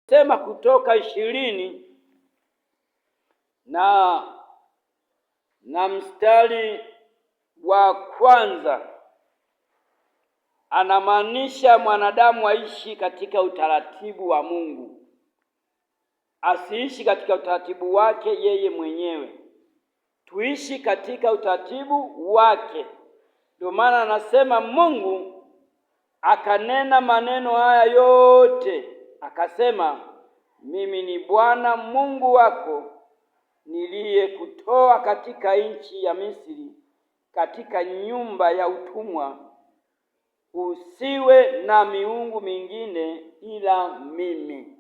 Sema Kutoka 20 na mstari wa kwanza, anamaanisha mwanadamu aishi katika utaratibu wa Mungu, asiishi katika utaratibu wake yeye mwenyewe, tuishi katika utaratibu wake. Ndio maana anasema Mungu akanena maneno haya yote, akasema, mimi ni Bwana Mungu wako niliyekutoa katika nchi ya Misri, katika nyumba ya utumwa. Usiwe na miungu mingine ila mimi.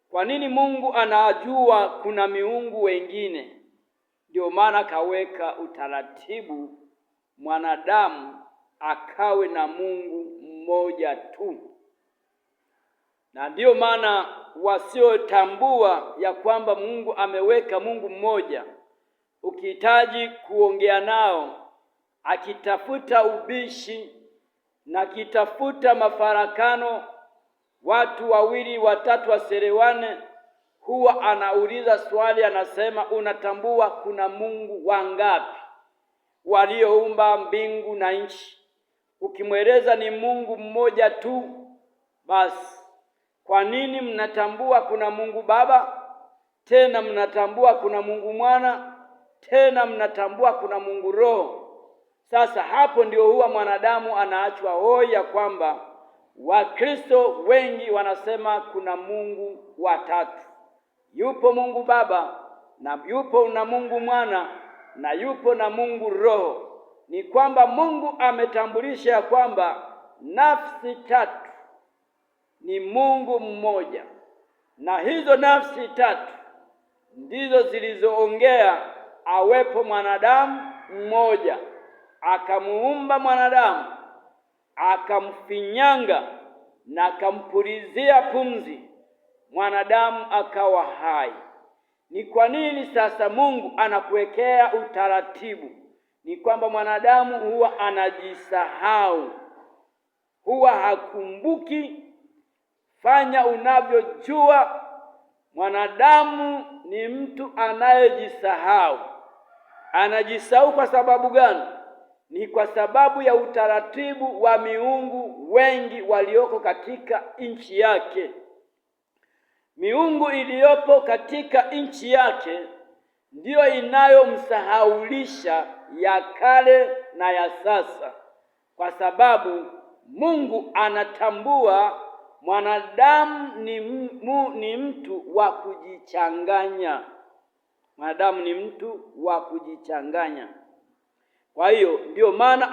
Kwa nini Mungu anajua kuna miungu wengine? Ndio maana kaweka utaratibu mwanadamu akawe na Mungu mmoja tu. Na ndio maana wasiotambua ya kwamba Mungu ameweka Mungu mmoja, ukihitaji kuongea nao, akitafuta ubishi na akitafuta mafarakano, watu wawili watatu waselewane, huwa anauliza swali, anasema, unatambua kuna Mungu wangapi walioumba mbingu na nchi? Ukimweleza ni Mungu mmoja tu, basi kwa nini mnatambua kuna Mungu Baba, tena mnatambua kuna Mungu Mwana, tena mnatambua kuna Mungu Roho? Sasa hapo ndio huwa mwanadamu anaachwa hoi ya kwamba Wakristo wengi wanasema kuna Mungu watatu. Yupo Mungu Baba, na yupo na Mungu Mwana, na yupo na Mungu Roho. Ni kwamba Mungu ametambulisha ya kwamba nafsi tatu ni Mungu mmoja, na hizo nafsi tatu ndizo zilizoongea awepo mwanadamu mmoja. Akamuumba mwanadamu, akamfinyanga na akampulizia pumzi, mwanadamu akawa hai. Ni kwa nini sasa Mungu anakuwekea utaratibu? Ni kwamba mwanadamu huwa anajisahau, huwa hakumbuki. Fanya unavyojua. Mwanadamu ni mtu anayejisahau. Anajisahau kwa sababu gani? Ni kwa sababu ya utaratibu wa miungu wengi walioko katika nchi yake. Miungu iliyopo katika nchi yake ndiyo inayomsahaulisha ya kale na ya sasa, kwa sababu Mungu anatambua mwanadamu ni mtu wa kujichanganya. Mwanadamu ni mtu wa kujichanganya. Kwa hiyo ndio maana